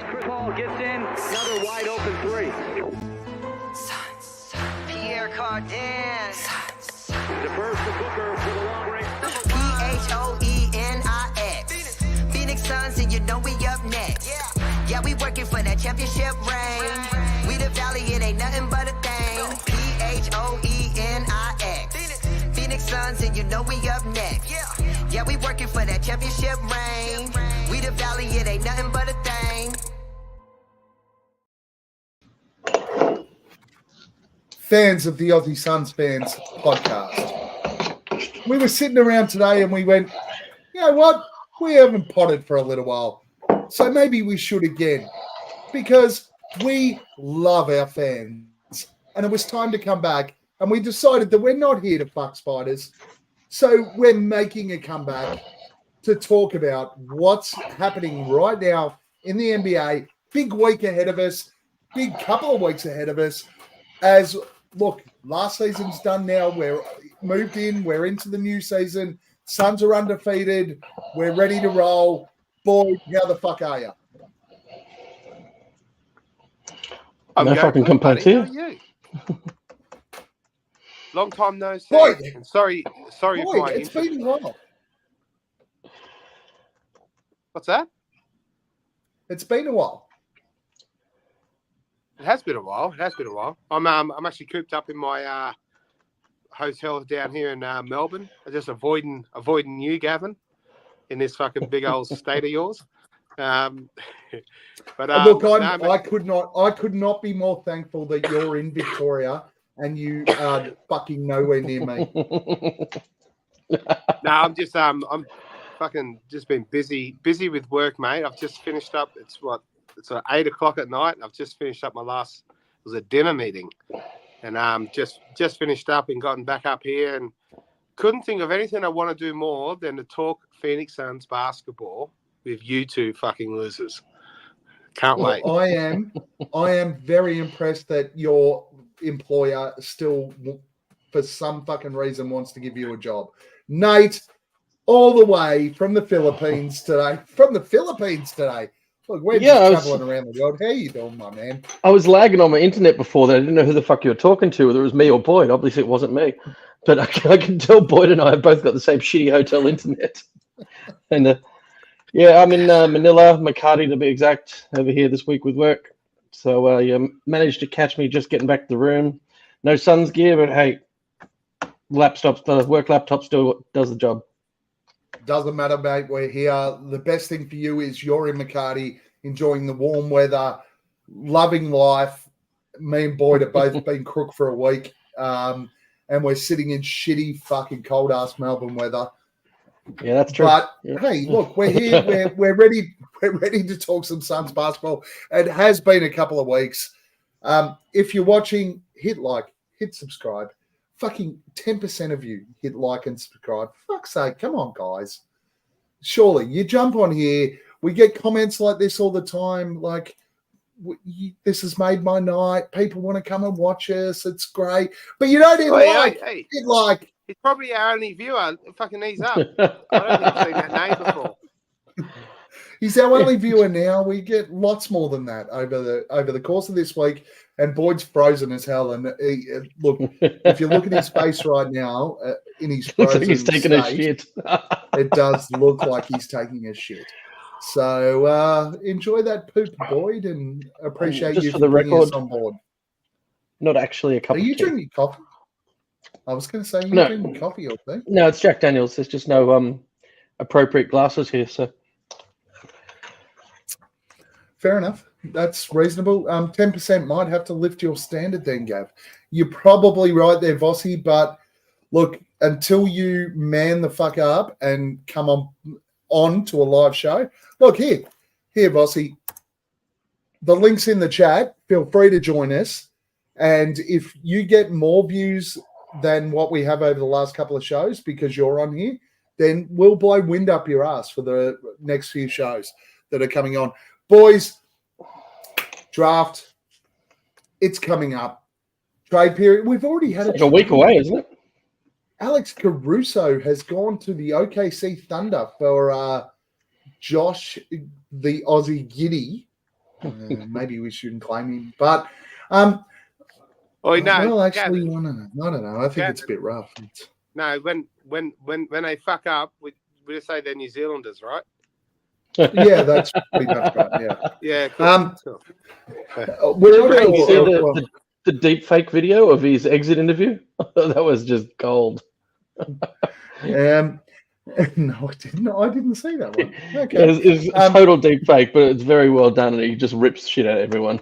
Chris Paul gets in, another wide open three. Suns. Pierre Cardin. Suns. Defers to Booker for the long range. Phoenix. Phoenix Suns, and you know we up next. Yeah, we working for that championship ring. We the valley, it ain't nothing but a thing. Phoenix. Phoenix Suns, and you know we up next. Yeah, we working for that championship ring. We the valley, it ain't nothing but a thing. Fans of the Aussie Suns Fans podcast. We were sitting around today and we went, you know what? We haven't potted for a little while. So maybe we should again. Because we love our fans. And it was time to come back. And we decided that we're not here to fuck spiders. So we're making a comeback to talk about what's happening right now in the NBA. Big week ahead of us. Big couple of weeks ahead of us. As, look, last season's done now. We're moved in. We're into the new season. Suns are undefeated. We're ready to roll. Boy, how the fuck are you? No fucking complaints here. How are you? Long time no see. Boy, Sorry boy, for my it's intro. been a while. What's that? It's been a while. It has been a while. I'm actually cooped up in my hotel down here in Melbourne. I'm just avoiding you, Gavin, in this fucking big old state of yours. Look, I could not be more thankful that you're in Victoria and you are fucking nowhere near me. No, I'm fucking just been busy with work, mate. I've just finished up. It's 8 o'clock at night. And I've just finished up it was a dinner meeting, and just finished up and gotten back up here and couldn't think of anything I want to do more than to talk Phoenix Suns basketball with you two fucking losers. Can't wait. I am very impressed that your employer still, for some fucking reason, wants to give you a job. Nate, all the way from the Philippines today. Look, we're just traveling around the world. How you doing, my man? I was lagging on my internet before that. I didn't know who the fuck you were talking to, whether it was me or Boyd. Obviously, it wasn't me. But I can tell Boyd and I have both got the same shitty hotel internet. And I'm in Manila, Makati to be exact, over here this week with work. So you managed to catch me just getting back to the room. No Suns gear, but hey, the work laptop still does the job. Doesn't matter, mate. We're here. The best thing for you is you're in Makati, enjoying the warm weather, loving life. Me and Boyd have both been crook for a week, and we're sitting in shitty fucking cold-ass Melbourne weather. Yeah, that's true. But yeah. Hey, look, we're here. We're ready. We're ready to talk some Suns basketball. It has been a couple of weeks. If you're watching, hit like, hit subscribe. Fucking 10% of you hit like and subscribe. Fuck's sake, come on, guys. Surely you jump on here. We get comments like this all the time. Like, this has made my night. People want to come and watch us. It's great. But you don't hit hit like. He's probably our only viewer. Fucking ease up. I don't think I've seen that name before. He's our only viewer now. We get lots more than that over the course of this week. And Boyd's frozen as hell. And look, if you look at his face right now, in his frozen like he's taking a shit. It does look like he's taking a shit. So enjoy that poop, Boyd, and appreciate just you for the bringing record, us on board. Not actually a cup of tea. Are you drinking coffee? I was going to say, you're drinking coffee or tea? No, it's Jack Daniels. There's just no appropriate glasses here, so. Fair enough. That's reasonable. 10% might have to lift your standard then, Gav. You're probably right there, Vossi, but look, until you man the fuck up and come on to a live show, look, here, Vossi, the link's in the chat. Feel free to join us. And if you get more views than what we have over the last couple of shows because you're on here, then we'll blow wind up your ass for the next few shows that are coming on. Boys, draft, it's coming up. Trade period. We've already had a week away, isn't it? Alex Caruso has gone to the OKC Thunder for Josh, the Aussie Giddy. Maybe we shouldn't claim him, but Oh no, well, actually, Gavin, I don't know. I think it's a bit rough. no. When they fuck up, we just say they're New Zealanders, right? Yeah, that's pretty much right. Yeah. Yeah. Cool. Cool. Did you see the deep fake video of his exit interview? That was just gold. No, I didn't. I didn't see that one. Okay, Yeah, it's total deep fake, but it's very well done, and he just rips shit at everyone.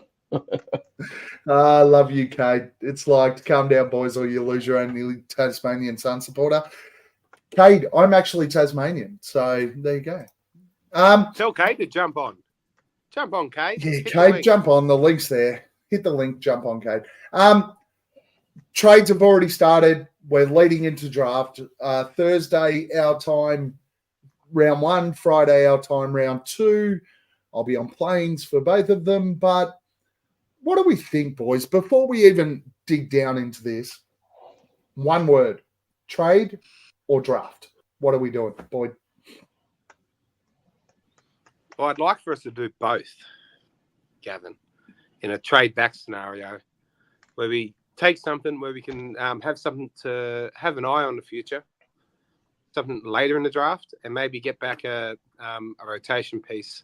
I love you, Kate. It's like, calm down, boys, or you lose your only Tasmanian Sun supporter. Kate, I'm actually Tasmanian, so there you go. Tell Kate to jump on. Jump on, Kate. Yeah, Hit the Kate, link. jump on. The link's there. Hit the link, jump on, Kate. Trades have already started. We're leading into draft. Thursday, our time, round 1. Friday, our time, round 2. I'll be on planes for both of them. But what do we think, boys? Before we even dig down into this, one word, trade or draft? What are we doing, Boyd? Well, I'd like for us to do both, Gavin, in a trade back scenario where we take something where we can have something to have an eye on the future, something later in the draft, and maybe get back a rotation piece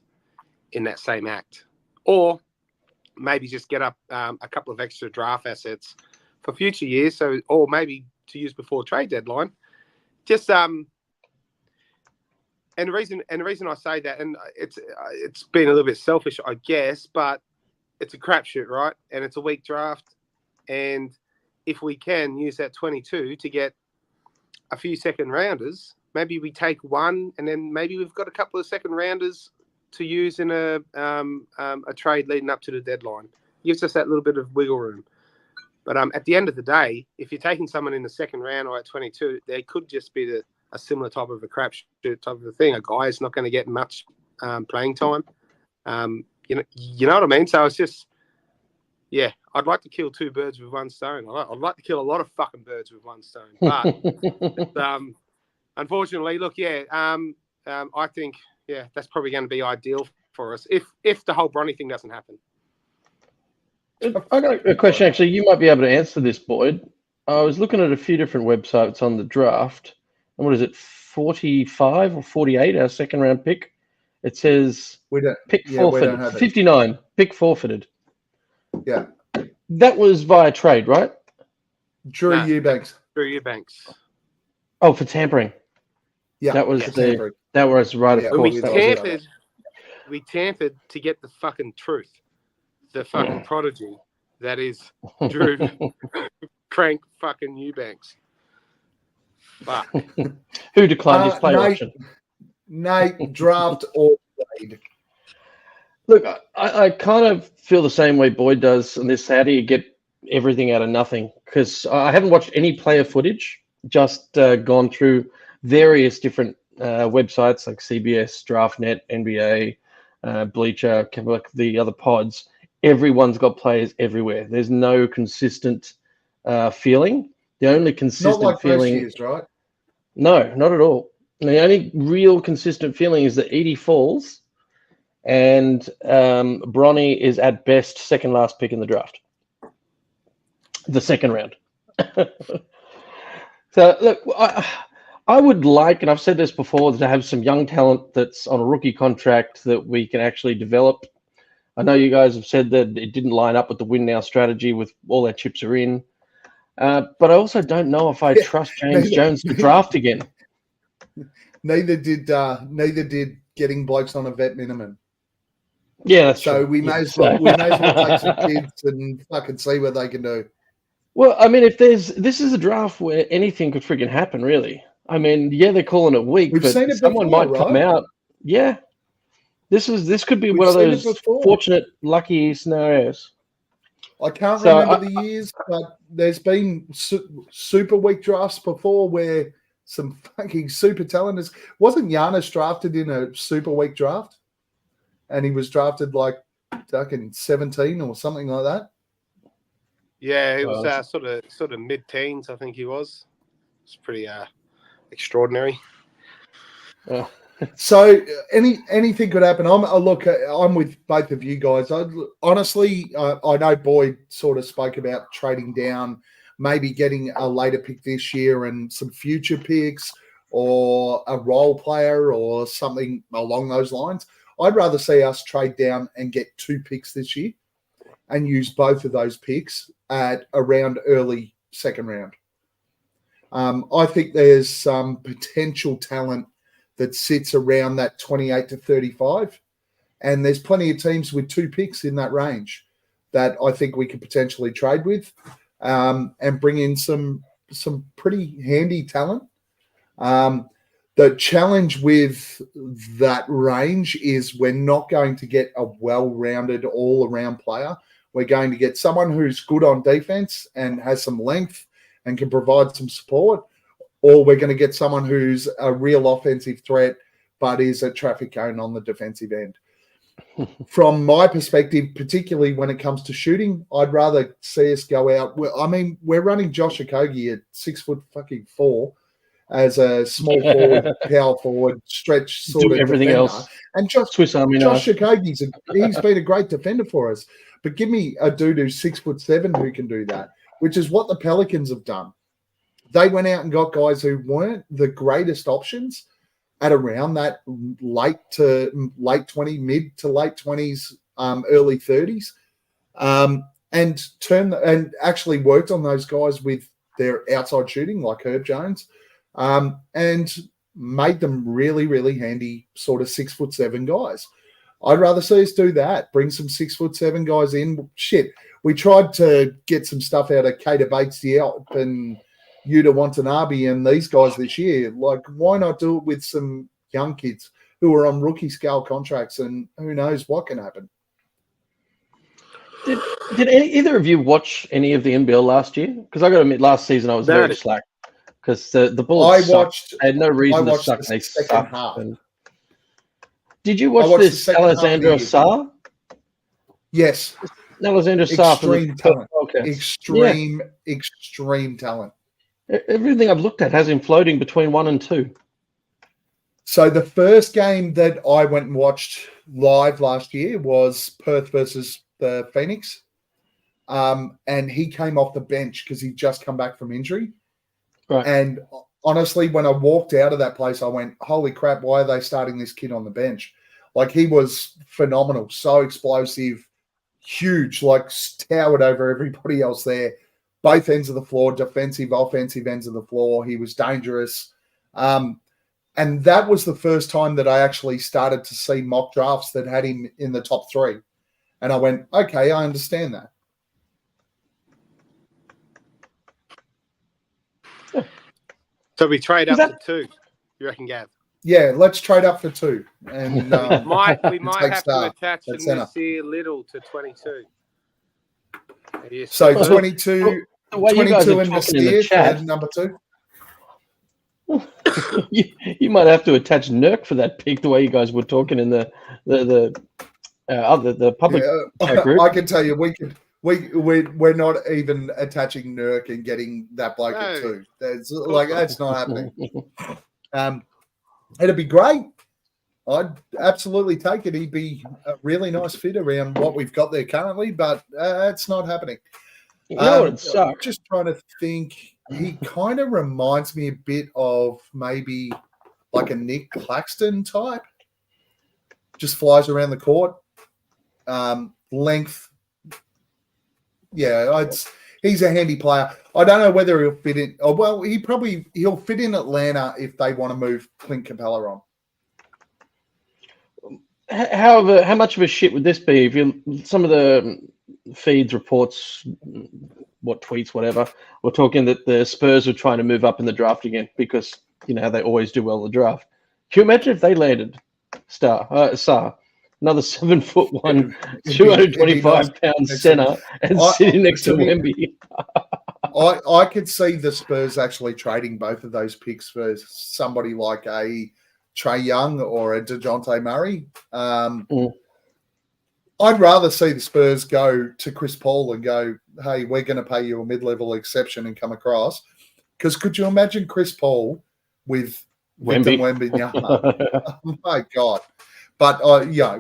in that same act. Or maybe just get up a couple of extra draft assets for future years, or maybe to use before trade deadline. Just And the reason I say that, and it's been a little bit selfish, I guess, but it's a crapshoot, right? And it's a weak draft, and if we can use that 22 to get a few second rounders, maybe we take one, and then maybe we've got a couple of second rounders to use in a trade leading up to the deadline. Gives us that little bit of wiggle room. But at the end of the day, if you're taking someone in the second round or at 22, there could just be a similar type of a crapshoot type of a thing. A guy is not going to get much playing time. You know what I mean? So it's just, yeah, I'd like to kill two birds with one stone. I'd like to kill a lot of fucking birds with one stone. But unfortunately, look, yeah, I think, yeah, that's probably going to be ideal for us if the whole Bronny thing doesn't happen. I got a question, actually. You might be able to answer this, Boyd. I was looking at a few different websites on the draft. And what is it, 45 or 48, our second round pick? It says pick forfeited. 59, pick forfeited. Yeah. That was via trade, right? Drew Eubanks. Drew Eubanks. Oh, for tampering. Yeah. That was tampering. That was right, of course. We tampered to get the fucking truth. The fucking prodigy that is Drew Crank fucking Eubanks. Fuck. Who declined his play option? Nate, draft or trade? Look, I kind of feel the same way Boyd does on this. How do you get everything out of nothing? Because I haven't watched any player footage, just gone through various different websites like CBS, DraftNet, NBA, Bleacher, like the other pods. Everyone's got players everywhere. There's no consistent feeling. The only consistent not like feeling, years, right? No, not at all. The only real consistent feeling is that Edie falls, and Bronny is at best second last pick in the draft, the second round. So look, I would like, and I've said this before, to have some young talent that's on a rookie contract that we can actually develop. I know you guys have said that it didn't line up with the win now strategy with all their chips are in. But I also don't know if I trust James Jones to draft again. Neither did getting blokes on a vet minimum. Yeah, that's so true. we may as well take some kids and fucking see what they can do. Well, I mean, this is a draft where anything could freaking happen, really. I mean, yeah, they're calling it weak, but someone might come out. Yeah. This could be one of those fortunate, lucky scenarios. I can't remember the years, but there's been super weak drafts before where some fucking super talent wasn't Giannis drafted in a super weak draft, and he was drafted like fucking 17 or something like that. Yeah, it was sort of mid-teens, I think he was. It's pretty extraordinary. So anything could happen. I'm with both of you guys. Honestly, I know Boyd sort of spoke about trading down, maybe getting a later pick this year and some future picks or a role player or something along those lines. I'd rather see us trade down and get 2 picks this year and use both of those picks at around early second round. I think there's some potential talent that sits around that 28 to 35. And there's plenty of teams with 2 picks in that range that I think we could potentially trade with and bring in some pretty handy talent. The challenge with that range is we're not going to get a well-rounded all-around player. We're going to get someone who's good on defense and has some length and can provide some support, or we're going to get someone who's a real offensive threat but is a traffic cone on the defensive end. From my perspective, particularly when it comes to shooting, I'd rather see us go out. I mean, we're running Josh Okogie at 6'4" as a small forward, power forward, stretch sort of everything defender. else. And Josh Okogie's he's been a great defender for us. But give me a dude who's 6'7" who can do that, which is what the Pelicans have done. They went out and got guys who weren't the greatest options at around that late 20, mid to late 20s, early 30s, and actually worked on those guys with their outside shooting, like Herb Jones, and made them really, really handy sort of 6'7" guys. I'd rather see us do that. Bring some 6'7" guys in. Shit, we tried to get some stuff out of Kato Bates and Yuta Watanabe and these guys this year. Like, why not do it with some young kids who are on rookie scale contracts, and who knows what can happen? Did either of you watch any of the NBL last year? Because I got to admit, last season I was very slack because the Bullets sucked. I had no reason to suck. They sucked. Did you watch this Alexandra Sarr? Yes. Alexandra Sarr. Extreme talent. Okay. Extreme talent. Everything I've looked at has him floating between 1 and 2. So the first game that I went and watched live last year was Perth versus the Phoenix. And he came off the bench because he'd just come back from injury. Right. And honestly, when I walked out of that place, I went, holy crap, why are they starting this kid on the bench? Like, he was phenomenal, so explosive, huge, like towered over everybody else there. Both ends of the floor, defensive, offensive ends of the floor. He was dangerous. And that was the first time that I actually started to see mock drafts that had him in the top 3. And I went, okay, I understand that. So we trade up to 2, you reckon, Gav? Yeah, let's trade up for 2. And we might have to attach Nasir Little to 22. So 22 and Nasir for number 2. You might have to attach Nurk for that pick, the way you guys were talking in the public group. I can tell you, we're not even attaching Nurk and getting that bloke at 2. That's not happening. It'd be great. I'd absolutely take it. He'd be a really nice fit around what we've got there currently, but it's not happening. You know what sucks? Just trying to think. He kind of reminds me a bit of maybe like a Nick Claxton type. Just flies around the court. Length. Yeah, he's a handy player. I don't know whether he'll fit in. Oh, well, he'll fit in Atlanta if they want to move Clint Capella on. However, how much of a shit would this be if some of the feeds, reports, tweets, whatever, were talking that the Spurs were trying to move up in the draft again because, they always do well in the draft. Can you imagine if they landed Sarr, another 7'1", 225-pound center, and sitting next to Wemby? I could see the Spurs actually trading both of those picks for somebody like a Trae Young or a DeJounte Murray. I'd rather see the Spurs go to Chris Paul and go, hey, we're going to pay you a mid-level exception and come across. Because could you imagine Chris Paul with Victor Wembanyama. Oh, my God. But,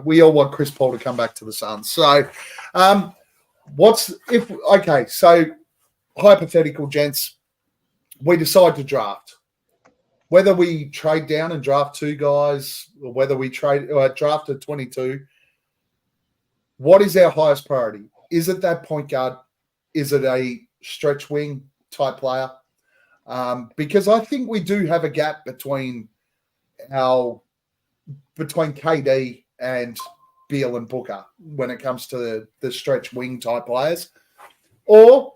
we all want Chris Paul to come back to the Suns. So, so hypothetical, gents, we decide to draft. Whether we trade down and draft 2 guys or whether we draft at 22, what is our highest priority? Is it that point guard? Is it a stretch wing type player? Because I think we do have a gap between KD and Beal and Booker when it comes to the stretch wing type players. Or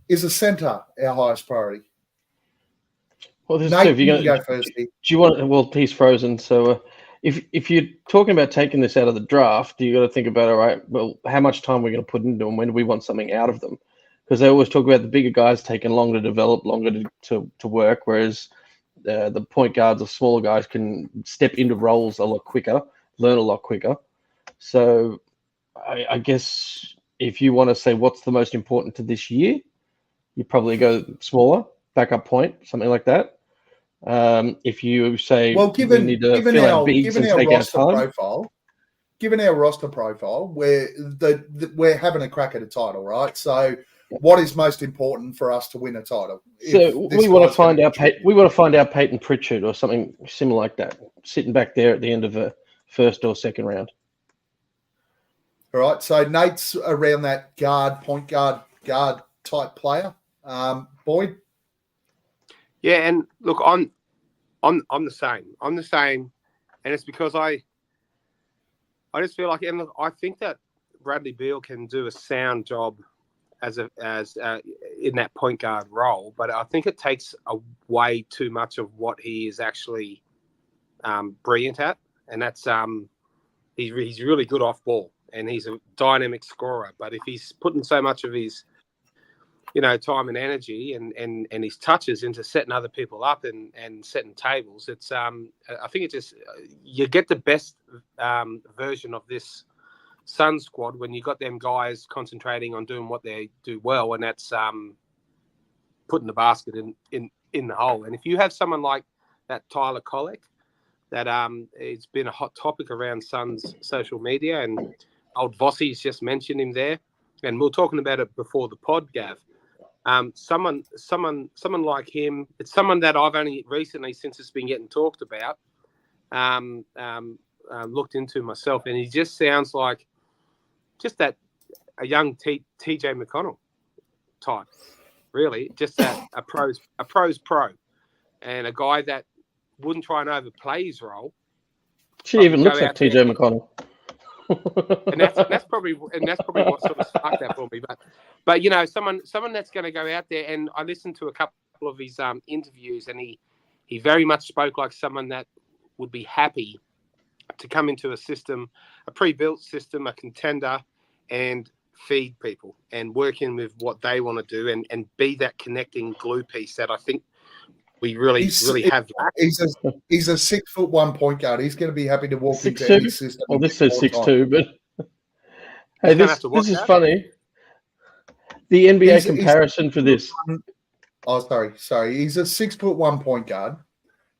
is a center our highest priority? Well, there's Nate, two. If you're you gonna, go first. do you want? Well, he's frozen. So, if you're talking about taking this out of the draft, you got to think about, all right, well, how much time we're going to put into them? When do we want something out of them? Because they always talk about the bigger guys taking longer to develop, longer to work, whereas the point guards or smaller guys can step into roles a lot quicker, learn a lot quicker. So, I guess if you want to say what's the most important to this year, you probably go smaller, backup point, something like that. If you say, well, given we need to fill our bigs and take our time, given our roster profile, we're having a crack at a title, right? So, what is most important for us to win a title? So we want to find out. We want to find out Peyton Pritchard or something similar like that, sitting back there at the end of the first or second round. All right. So Nate's around that point guard type player. Boyd. Yeah, and look, I'm the same. I'm the same, and it's because I just feel like, and look, I think that Bradley Beal can do a sound job as in that point guard role, but I think it takes away too much of what he is actually brilliant at, and that's he's really good off ball, and he's a dynamic scorer. But if he's putting so much of his time and energy and his touches into setting other people up and setting tables, it's I think it just you get the best version of this Sun squad when you got them guys concentrating on doing what they do well, and that's putting the basket in the hole. And if you have someone like that Tyler Kolek, that it's been a hot topic around Suns social media, and old Vossi's just mentioned him there, and we were talking about it before the pod, Gav. Someone like him, it's someone that I've only recently, since it's been getting talked about, looked into myself, and he just sounds like just that a young TJ McConnell type, really, just that a pro's pro, and a guy that wouldn't try and overplay his role. She even looks like TJ McConnell. And that's probably what sort of sparked that for me. But someone that's going to go out there, and I listened to a couple of his interviews, and he very much spoke like someone that would be happy to come into a system, a pre-built system, a contender, and feed people and work in with what they want to do and be that connecting glue piece that I think we really have. He's a 6'1" point guard. He's going to be happy to walk into 6'2"? any system. Well, this says 6'2", but hey, this is funny. The NBA comparison for this. Oh, sorry. He's a 6'1" point guard.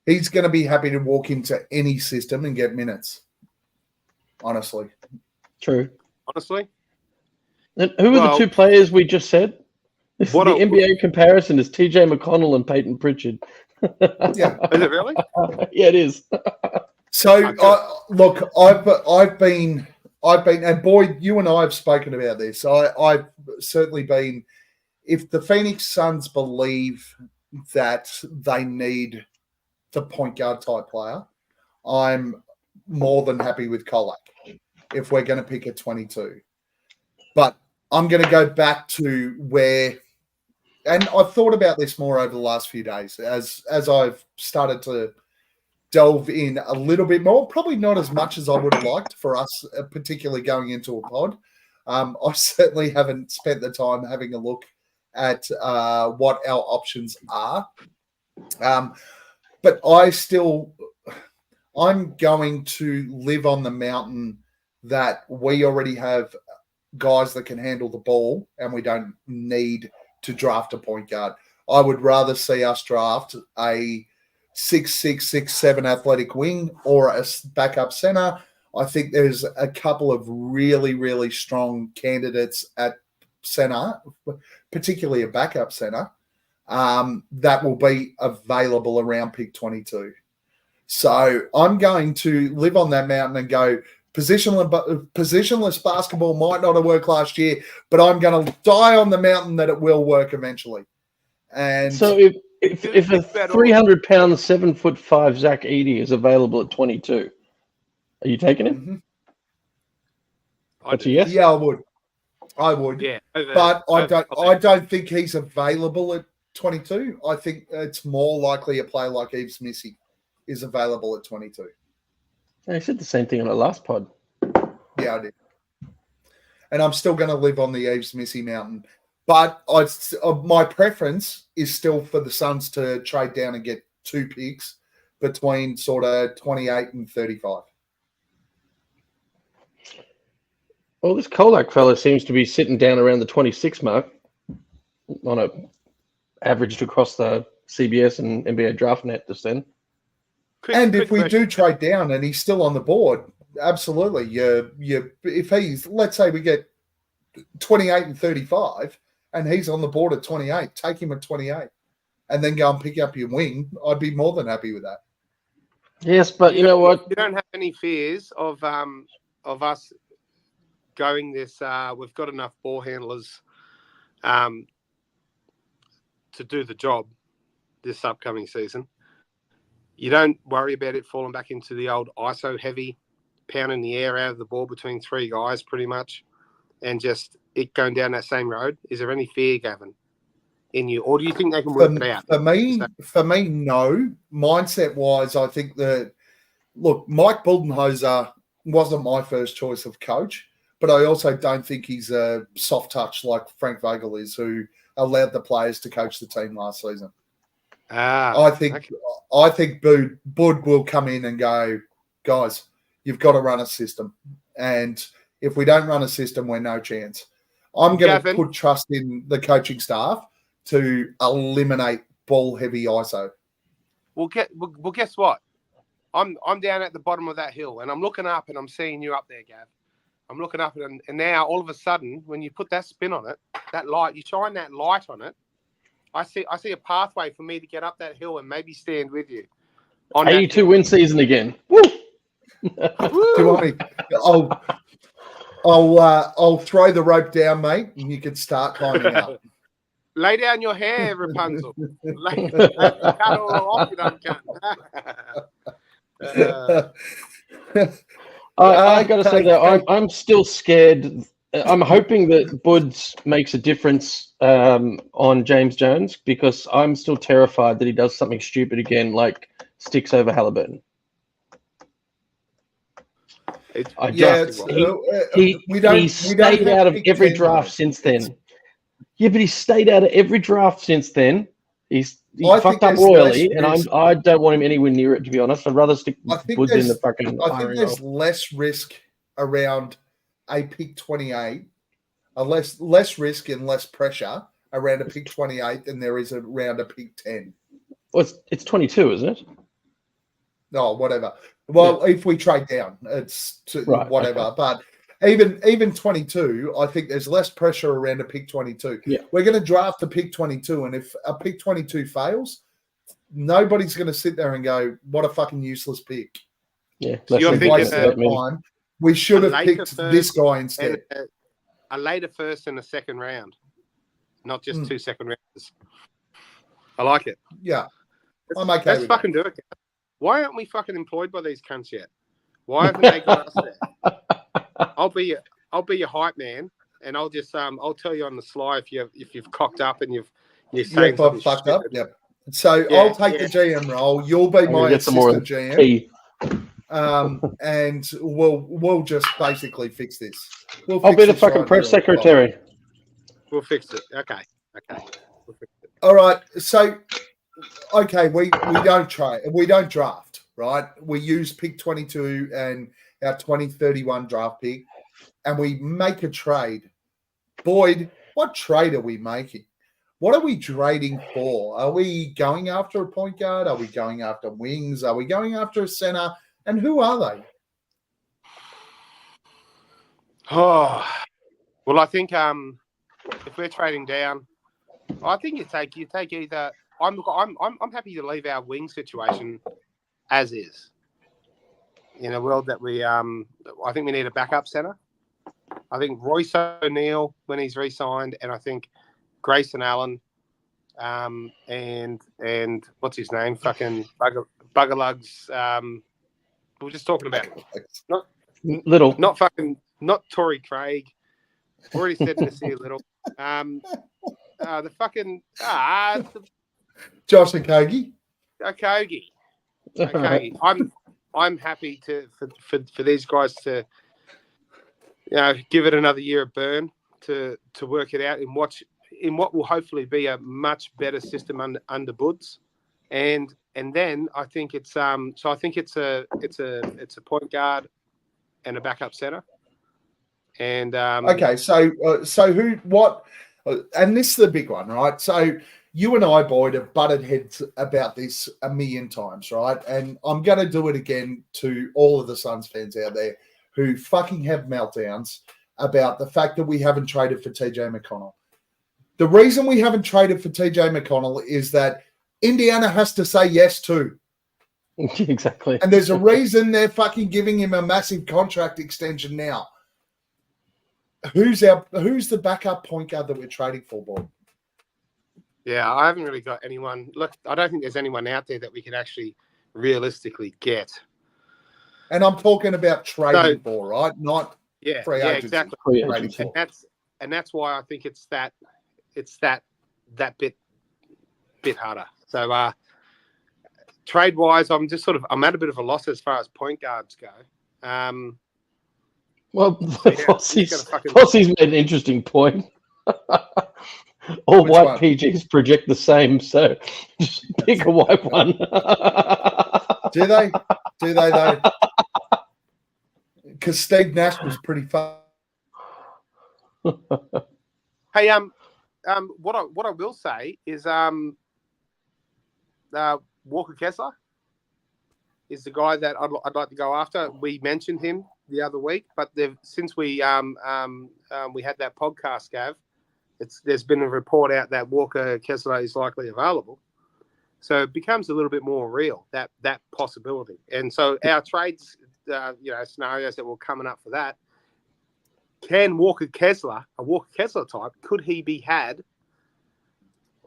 He's going to be happy to walk into any system and get minutes. Honestly. True. Honestly. And who are the two players we just said? The NBA comparison is TJ McConnell and Peyton Pritchard. Yeah. Is it really? Yeah, it is. So, look, I've been, and Boyd, you and I have spoken about this. I've certainly been, if the Phoenix Suns believe that they need the point guard type player, I'm more than happy with Kolak if we're going to pick a 22. But I'm going to go back to where, and I've thought about this more over the last few days as I've started to delve in a little bit more, probably not as much as I would have liked for us, particularly going into a pod. I certainly haven't spent the time having a look at what our options are. But I'm going to live on the mountain that we already have guys that can handle the ball and we don't need to draft a point guard. I would rather see us draft a 6'7" athletic wing or a backup center. I think there's a couple of really, really strong candidates at center, particularly a backup center, that will be available around pick 22. So I'm going to live on that mountain and go, positionless basketball might not have worked last year, but I'm going to die on the mountain that it will work eventually. And so if a 300-pound, 7'5" Zach Edey is available at 22, are you taking him? Mm-hmm. That's a yes? Yeah, I would. Yeah, but I don't think he's available at 22. I think it's more likely a player like Yves Missy is available at 22. I said the same thing on our last pod. Yeah, I did. And I'm still going to live on the Yves Missy mountain. But my preference is still for the Suns to trade down and get 2 picks between sort of 28 and 35. Well, this Kolak fella seems to be sitting down around the 26 mark on a averaged across the CBS and NBA draft net just then. If we do trade down and he's still on the board, absolutely. If he's, let's say we get 28 and 35 and he's on the board at 28, take him at 28 and then go and pick up your wing, I'd be more than happy with that. Yes, but you know what? You don't have any fears of us going this. We've got enough ball handlers to do the job this upcoming season. You don't worry about it falling back into the old ISO heavy, pounding the air out of the ball between 3 guys pretty much, and just it going down that same road. Is there any fear, Gavin, in you? Or do you think they can work it out? For me, no. Mindset-wise, I think that, look, Mike Budenholzer wasn't my first choice of coach, but I also don't think he's a soft touch like Frank Vogel is, who allowed the players to coach the team last season. I think Bud will come in and go, guys, you've got to run a system. And if we don't run a system, we're no chance. I'm going to put trust in the coaching staff to eliminate ball-heavy ISO. Well, guess what? I'm down at the bottom of that hill, and I'm looking up, and I'm seeing you up there, Gav. I'm looking up, and now all of a sudden, when you put that spin on it, that light, you shine that light on it, I see a pathway for me to get up that hill and maybe stand with you. 82 win season again. Woo! Do you want me? I'll throw the rope down, mate, and you can start climbing up. Lay down your hair, Rapunzel. Cut all off, you don't cut. I got to say that I'm still scared. I'm hoping that Buds makes a difference on James Jones, because I'm still terrified that he does something stupid again, like sticks over Halliburton. He stayed out of every draft since then. Yeah, but he's stayed out of every draft since then. He fucked up royally, and I don't want him anywhere near it, to be honest. I'd rather stick Buds in the fucking I think there's less risk around a pick 28, less risk and less pressure around a pick 28 than there is around a pick 10. Well, it's 22, isn't it? No, whatever. Well, if we trade down, it's whatever. Okay. But even 22, I think there's less pressure around a pick 22. Yeah. We're going to draft the pick 22, and if a pick 22 fails, nobody's going to sit there and go, what a fucking useless pick. Yeah. So you're thinking we should have picked this guy instead. A later first and a second round, not just 2 second rounds. I like it. Yeah. I'm okay Let's fucking do it. Why aren't we fucking employed by these cunts yet? Why haven't they got us there? I'll be your hype man, and I'll just I'll tell you on the sly if you've cocked up and you're saying something fucked up. Yep. So I'll take the GM role. You'll be my assistant GM. And we'll just basically fix this. I'll be the fucking press secretary. We'll fix it. Okay. We'll fix it. All right. So, okay, we don't trade. We don't draft, right? We use pick 22 and our 2031 draft pick, and we make a trade. Boyd, what trade are we making? What are we trading for? Are we going after a point guard? Are we going after wings? Are we going after a center? And who are they? Oh, well, I think if we're trading down, I think you take either. I'm happy to leave our wing situation as is. In a world that I think we need a backup center. I think Royce O'Neal when he's re-signed, and I think Grayson Allen, and what's his name? Fucking Buggerlugs. We were just talking about not Tory Craig. Already said this here, Little. The fucking Josh Okogie. Okogie. Okay, I'm happy for these guys to give it another year of burn to work it out in what will hopefully be a much better system under Buds, and then I think it's a point guard and a backup center, and okay, so who what, and this is the big one, right? So you and I, Boyd, have butted heads about this a million times, right? And I'm going to do it again to all of the Suns fans out there who fucking have meltdowns about the fact that we haven't traded for TJ McConnell. The reason we haven't traded for TJ McConnell is that Indiana has to say yes to. Exactly. And there's a reason they're fucking giving him a massive contract extension now. Who's the backup point guard that we're trading for, Boyd? Yeah, I haven't really got anyone. Look, I don't think there's anyone out there that we can actually realistically get. And I'm talking about trading for, right? Not free agency. Exactly. And that's why I think it's that bit harder. So trade wise, I'm at a bit of a loss as far as point guards go. Well, Fossey's made an interesting point. All Which white one? PGs project the same, so just pick a white one. Do they? Do they though? Because Steve Nash was pretty fun. Hey, what I will say is, Walker Kessler is the guy that I'd like to go after. We mentioned him the other week, but since we had that podcast, Gav, there's been a report out that Walker Kessler is likely available. So it becomes a little bit more real, that possibility. And so our trades, scenarios that were coming up for that, can Walker Kessler, a Walker Kessler type, could he be had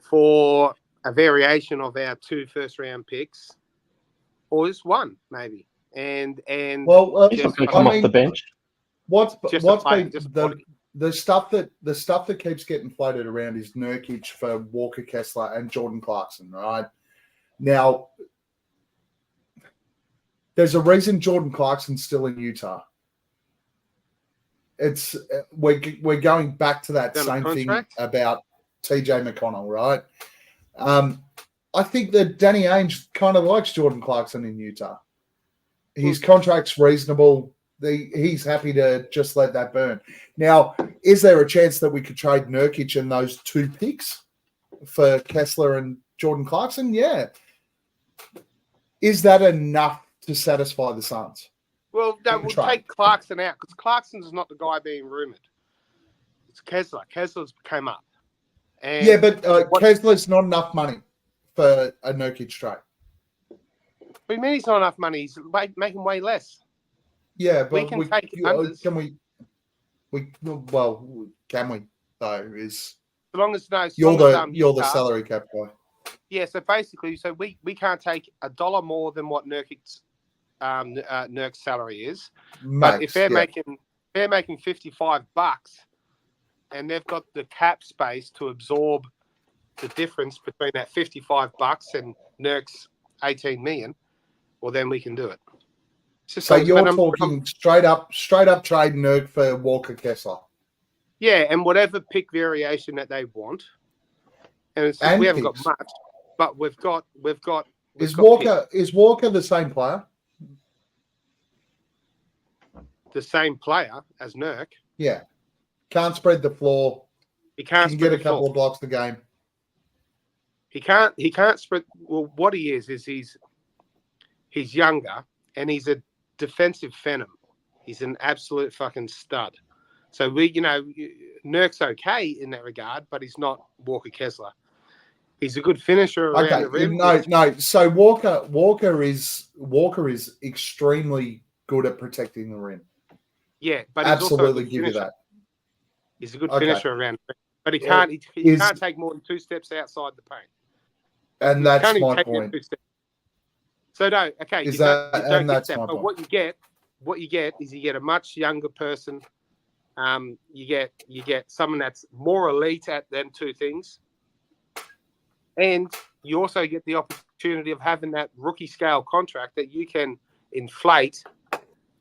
for a variation of our 2 first-round picks, or just one maybe? And he's not going to come off the bench. What's been the stuff that keeps getting floated around is Nurkic for Walker Kessler and Jordan Clarkson, right? Now, there's a reason Jordan Clarkson's still in Utah. We're going back to that same thing about TJ McConnell, right? I think that Danny Ainge kind of likes Jordan Clarkson in Utah. His contract's reasonable. He's happy to just let that burn. Now, is there a chance that we could trade Nurkic and those 2 picks for Kessler and Jordan Clarkson? Yeah. Is that enough to satisfy the Suns? Well, no, we'll take Clarkson out because Clarkson's not the guy being rumoured. It's Kessler. Kessler's came up. And yeah, but Kessler's not enough money for a Nurkic trade. What do you mean he's not enough money? He's making way less. Yeah, but can take unders. Can we, though, is so long as you're the salary cap guy. Yeah, so basically, we can't take $1 more than what Nurkic's salary is. Max, but if they're making $55 and they've got the cap space to absorb the difference between that $55 and Nurk's $18 million, well then we can do it. So you're talking straight up trade Nurk for Walker Kessler. Yeah, and whatever pick variation that they want. And we haven't got much, but we've got. Is Walker the same player? The same player as Nurk. Yeah, can't spread the floor. He can't get a couple of blocks a game. He can't spread. Well, what he is he's younger and he's a defensive phenom. He's an absolute fucking stud. So Nurk's okay in that regard, but he's not Walker Kessler. He's a good finisher around the rim. No. So Walker is extremely good at protecting the rim. Yeah, but he's Absolutely also a good give you finisher. that. He's a good finisher around the rim. But he can't take more than 2 steps outside the paint. And that's my point. So no, okay, Is you that, don't and get that's that. my But point. what you get is you get a much younger person. You get someone that's more elite at them 2 things, and you also get the opportunity of having that rookie scale contract that you can inflate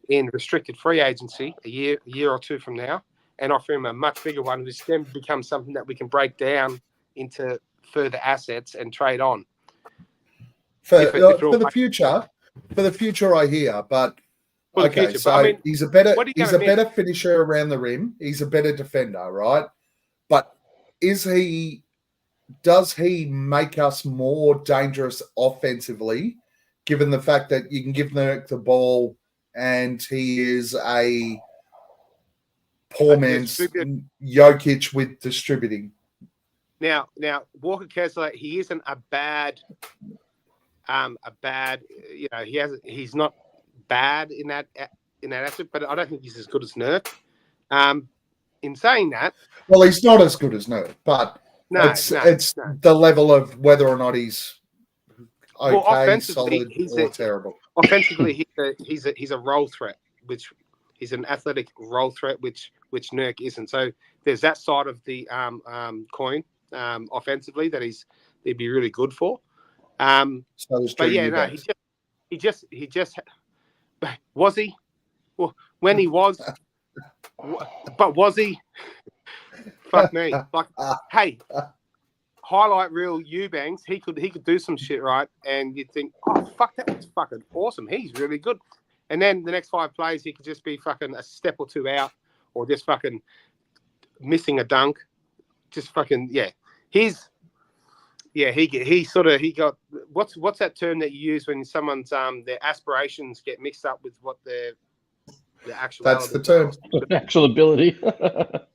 in restricted free agency a year or 2 from now, and offer him a much bigger one, which then becomes something that we can break down into further assets and trade on. For the future, I hear, but okay. So I mean, he's a better finisher around the rim. He's a better defender, right? But does he make us more dangerous offensively, given the fact that you can give Nurk the ball and he is a poor man's Jokic with distributing? Now, Walker Kessler, he isn't a bad. He's not bad in that aspect, but I don't think he's as good as Nurk. In saying that, well, he's not as good as Nurk, but it's the level of whether or not he's okay, solid, or terrible. Offensively, he's a role threat, which he's an athletic role threat, which Nurk isn't. So there's that side of the coin offensively that he'd be really good for. But yeah, no, he just was he? Well, when he was, but was he? Fuck me! Like, hey, highlight reel Eubanks, he could do some shit right, and you'd think, oh fuck, that's fucking awesome. He's really good. And then the next 5 plays, he could just be fucking a step or 2 out, or just fucking missing a dunk. Just fucking he got what's that term that you use when someone's their aspirations get mixed up with what their actual. That's the term. Actual ability.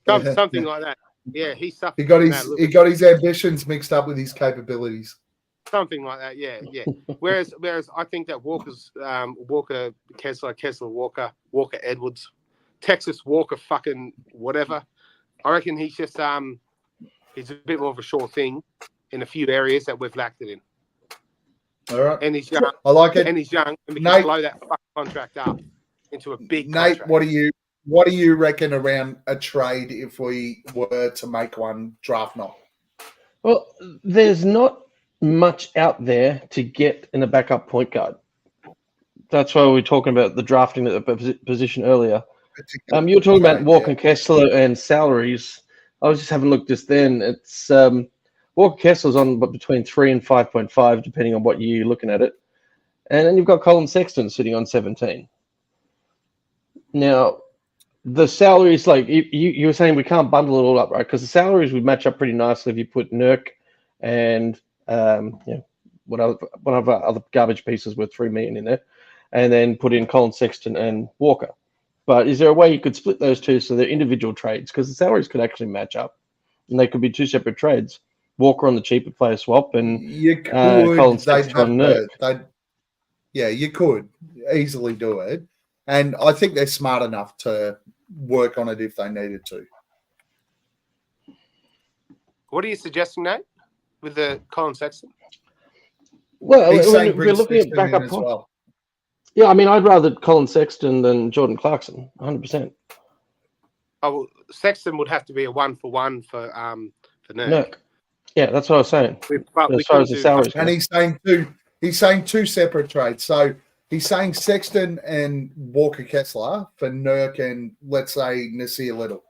Something like that. Yeah, he suffered. He got his ambitions mixed up with his capabilities. Something like that. Yeah. Whereas I think that Walker Kessler Walker Edwards, Texas Walker fucking whatever. I reckon he's just he's a bit more of a sure thing in a few areas that we've lacked it in. All right. And he's young. I like it. And he's young, and we can blow that fucking contract up into a big Nate, contract. what do you reckon around a trade if we were to make one draft night? Well, there's not much out there to get in a backup point guard. That's why we were talking about the drafting at the position earlier. You were talking about Walker Kessler and salaries. I was just having a look just then. It's Walker Kessler's on between 3 and 5.5, depending on what year you're looking at it. And then you've got Colin Sexton sitting on 17. Now, the salaries, like you were saying, we can't bundle it all up, right? Because the salaries would match up pretty nicely if you put Nurk and one of our other garbage pieces worth $3 million in there, and then put in Colin Sexton and Walker. But is there a way you could split those two so they're individual trades? Because the salaries could actually match up, and they could be 2 separate trades. Walker on the cheaper player swap, and Colin Sexton on Nurk. You could easily do it, and I think they're smart enough to work on it if they needed to. What are you suggesting, Nate, with the Colin Sexton? Well, we're looking at backup as well. Yeah, I mean, I'd rather Colin Sexton than Jordan Clarkson, 100%. Oh, well, Sexton would have to be a 1-for-1 for Nurk. Nurk. Yeah, that's what I was saying. As far as the salaries go. And he's saying two separate trades. So he's saying Sexton and Walker Kessler for Nurk and, let's say, Nasir Little.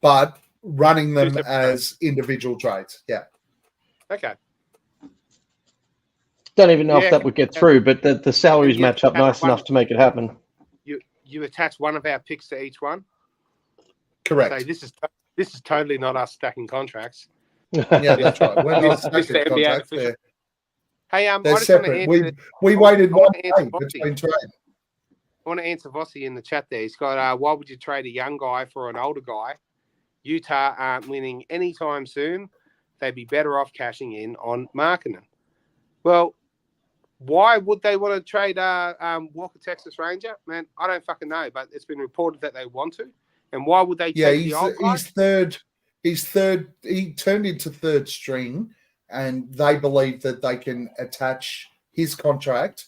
But running them as individual trades. Yeah. Okay. Don't even know if that would get through, but the salaries match up nice enough to make it happen. You attach one of our picks to each one. Correct. So this is totally not us stacking contracts. Yeah, that's right. We're not Mr. stacking NBA contracts. official. Hey, I They're just want to separate. answer. We I waited one want to answer day Vossi. between trade. I want to answer Vossi in the chat there. He's got, why would you trade a young guy for an older guy? Utah aren't winning anytime soon. They'd be better off cashing in on Markkinen. Well, why would they want to trade Walker Texas Ranger? Man, I don't fucking know, but it's been reported that they want to. And why would they take the old guy? He's third. He's third. He turned into third string, and they believe that they can attach his contract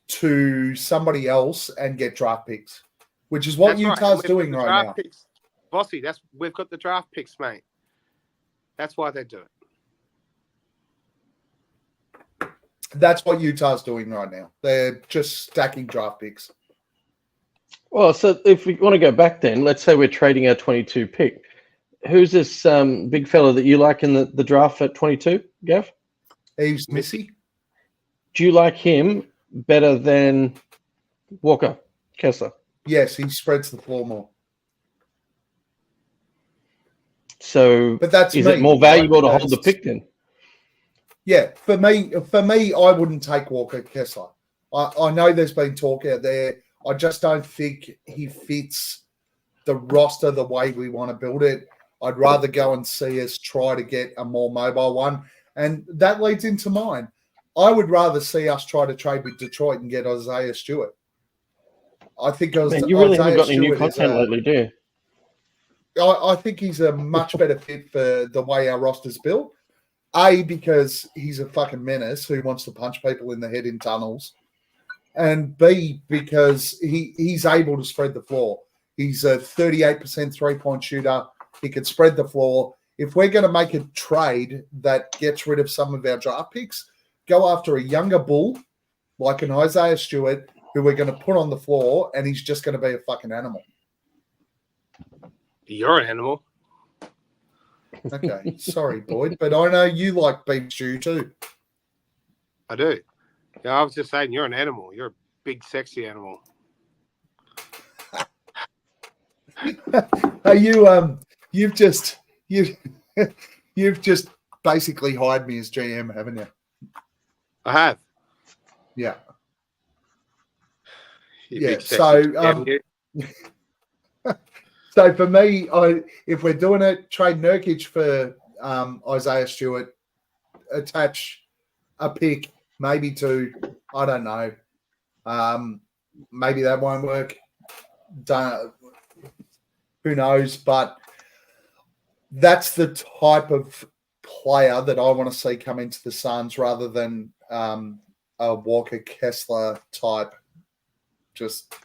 to somebody else and get draft picks, which is what That's Utah's right. doing right now. Picks. Vossi, we've got the draft picks, mate. That's why they do it. That's what Utah's doing right now. They're just stacking draft picks. Well, so if we want to go back then, let's say we're trading our 22 pick. Who's this big fella that you like in the draft at 22, Gav? Eves Missy. Do you like him better than Walker Kessler? Yes, he spreads the floor more. So But that's is me. it more valuable to hold the That's- pick then? Yeah, for me, I wouldn't take Walker Kessler. I know there's been talk out there. I just don't think he fits the roster the way we want to build it. I'd rather go and see us try to get a more mobile one. And that leads into mine. I would rather see us try to trade with Detroit and get Isaiah Stewart. I think Man, you really haven't Isaiah got any new Stewart content lately, do you? I think he's a much better fit for the way our roster's built. A, because he's a fucking menace who wants to punch people in the head in tunnels. And B, because he's able to spread the floor. He's a 38% three-point shooter. He can spread the floor. If we're going to make a trade that gets rid of some of our draft picks, go after a younger bull like an Isaiah Stewart who we're going to put on the floor, and he's just going to be a fucking animal. You're an animal. Okay, sorry, Boyd, but I know you like beef stew too. I do. Yeah, I was just saying you're an animal. You're a big, sexy animal. Are you you've just basically hired me as GM, haven't you? I have. Yeah. You Yeah. big, sexy So animal. so for me, if we're doing it, trade Nurkic for Isaiah Stewart, attach a pick, maybe two. I don't know. Maybe that won't work. Who knows? But that's the type of player that I want to see come into the Suns rather than a Walker Kessler type. Just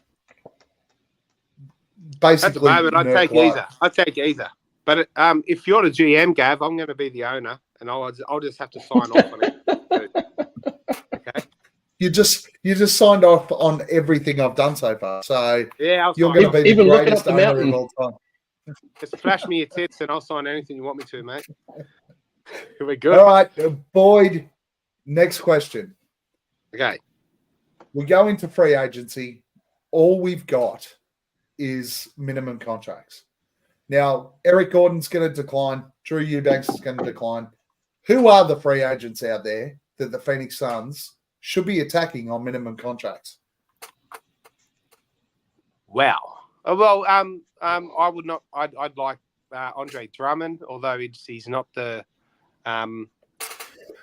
basically. At the moment, I'd take either. I'd take either. But if you're the GM, Gav, I'm going to be the owner, and I'll just have to sign off on it. Okay. You just signed off on everything I've done so far. So Yeah, you're sign going to off. be the Even looking greatest up the owner mountain. of all time. Just flash me your tits, and I'll sign anything you want me to, mate. We're good. All right, Boyd, next question. Okay. We go into free agency. All we've got is minimum contracts. Now, Eric Gordon's going to decline. Drew Eubanks is going to decline. Who are the free agents out there that the Phoenix Suns should be attacking on minimum contracts? Wow. I would not. I'd like Andre Drummond, although he's not the.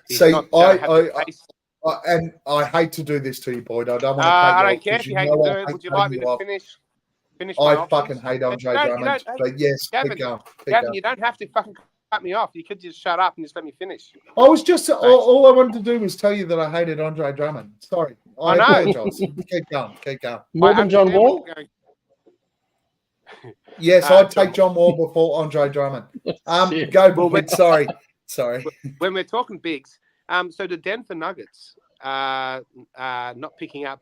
See, and I hate to do this to you, Boyd. I don't want to. I don't care if you hate to do it. Would you like me to finish? I fucking hate Andre Drummond, but yes, Gavin, keep going. Gavin, you don't have to fucking cut me off. You could just shut up and just let me finish. I was just all I wanted to do was tell you that I hated Andre Drummond. Sorry, I know. apologize. Keep going. More than John Wall? Yes, I'd take John Wall before Andre Drummond. Go, Boyd. Sorry. When we're talking bigs, so the Denver Nuggets not picking up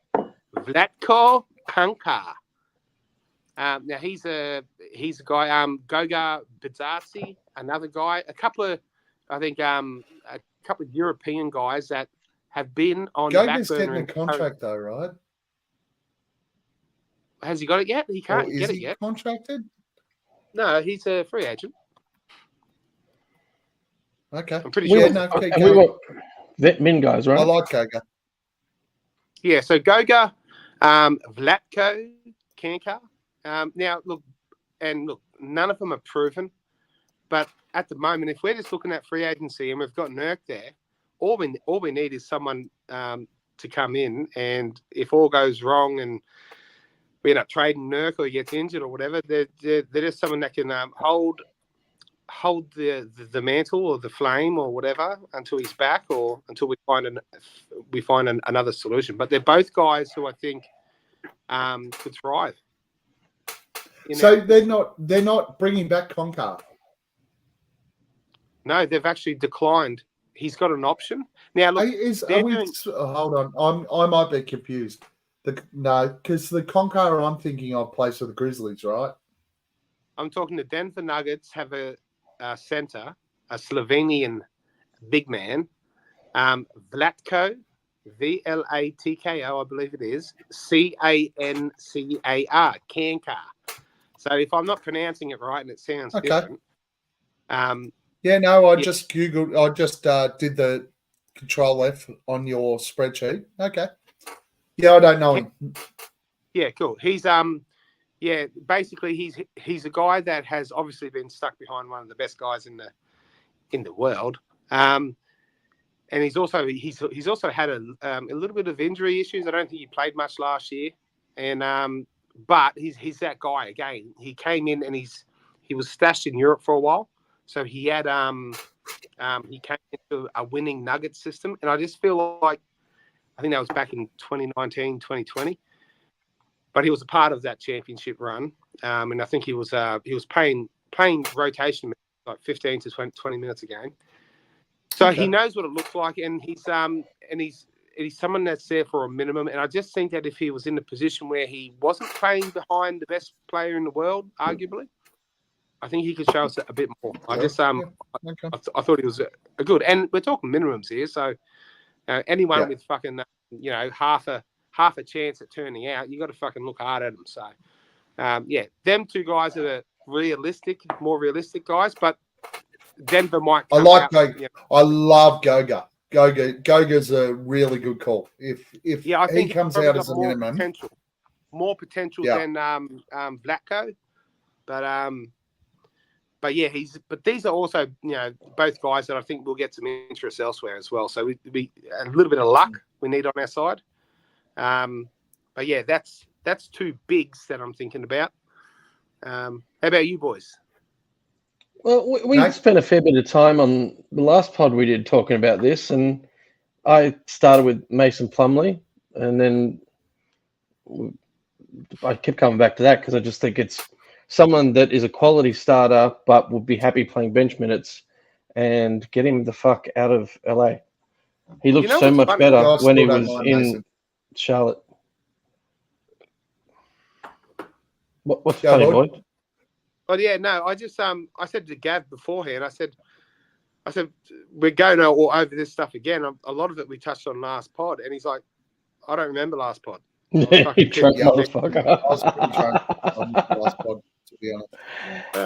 Vlatko Panka. Now he's a guy. Goga Bidzasi, another guy. A couple of European guys that have been on Goga's the back burner. getting a contract though, right? Has he got it yet? He can't get it yet. Contracted? No, he's a free agent. Okay. I'm pretty We sure. Yeah, no, keep and we going. were vet min guys, right? I like Goga. Yeah, so Goga, Vlatko, Kankar. Now, look, none of them are proven. But at the moment, if we're just looking at free agency and we've got Nurk there, all we need is someone to come in. And if all goes wrong and we end up trading Nurk or he gets injured or whatever, they're just someone that can hold the mantle or the flame or whatever until he's back or until we find another solution. But they're both guys who I think could thrive. So they're not bringing back Concar. No, they've actually declined. He's got an option now. Look, Hold on, I might be confused. Because the Concar I'm thinking of plays for the Grizzlies, right? I'm talking the Denver Nuggets have a center, a Slovenian big man, Vlatko, Vlatko, I believe it is, Cankar, Kankar. So if I'm not pronouncing it right and it sounds different. Just Googled. I just did the Control F on your spreadsheet. Okay. Yeah, I don't know him. Yeah, cool. He's basically he's a guy that has obviously been stuck behind one of the best guys in the world. And he's also had a little bit of injury issues. I don't think he played much last year. And but he's that guy again. He came in and he was stashed in Europe for a while. So he had he came into a winning Nugget system, and I just feel like I think that was back in 2019, 2020. But he was a part of that championship run, and I think he was playing rotation minutes, like 15 to 20 minutes a game. So he knows what it looks like, and he's someone that's there for a minimum. And I just think that if he was in a position where he wasn't playing behind the best player in the world, arguably, I think he could show us a bit more. I thought he was a good, and we're talking minimums here. So anyone with fucking half a chance at turning out, you got to fucking look hard at them. So them two guys are the more realistic guys, but Denver might. I like Goga. Yeah. I love Goga. Goga's a really good call. If I think he comes out as a minimum, more potential than Vlatko, but yeah, these are also both guys that I think will get some interest elsewhere as well. So we a little bit of luck we need on our side. But yeah, that's two bigs that I'm thinking about. How about you boys? Well, we spent a fair bit of time on the last pod we did talking about this, and I started with Mason Plumlee, and then I kept coming back to that because I just think it's someone that is a quality starter but would be happy playing bench minutes, and get him the fuck out of LA. He looked so much better when he was in Charlotte. What's funny, Lloyd? Oh yeah, no. I just I said to Gav beforehand. I said we're going over this stuff again. A lot of it we touched on last pod, and he's like, I don't remember last pod. He drunk motherfucker. I was pretty drunk on the last pod, to be honest.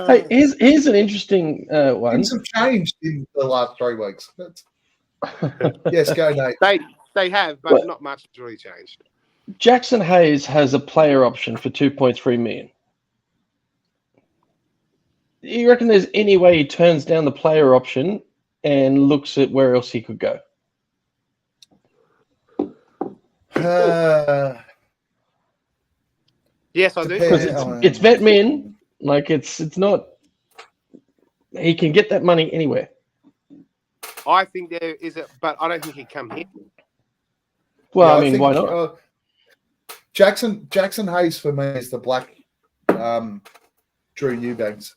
Hey, here's an interesting one. Things have changed in the last 3 weeks. Yes, go Nate. They have, but not much has really changed. Jackson Hayes has a player option for $2.3 million. You reckon there's any way he turns down the player option and looks at where else he could go? Yes, I do. Because it's vet min. Like it's not. He can get that money anywhere. I think there is but I don't think he'd come here. Well, I mean, why not? Jackson Hayes for me is the black Drew Eubanks.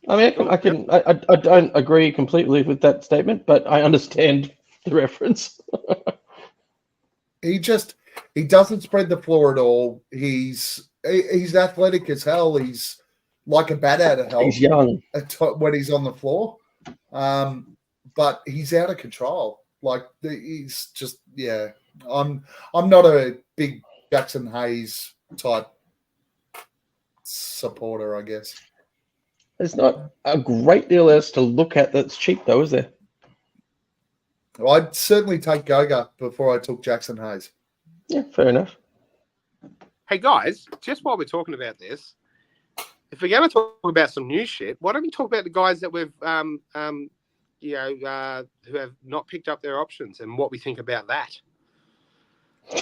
I mean, I don't agree completely with that statement, but I understand the reference. He doesn't spread the floor at all. He's athletic as hell. He's like a bat out of hell. He's young when he's on the floor, but he's out of control. Like he's just I'm not a big Jackson Hayes type supporter, I guess. There's not a great deal else to look at that's cheap, though, is there? I'd certainly take Goga before I took Jackson Hayes. Yeah, fair enough. Hey guys, just while we're talking about this, if we're going to talk about some new shit, why don't we talk about the guys that we've who have not picked up their options and what we think about that?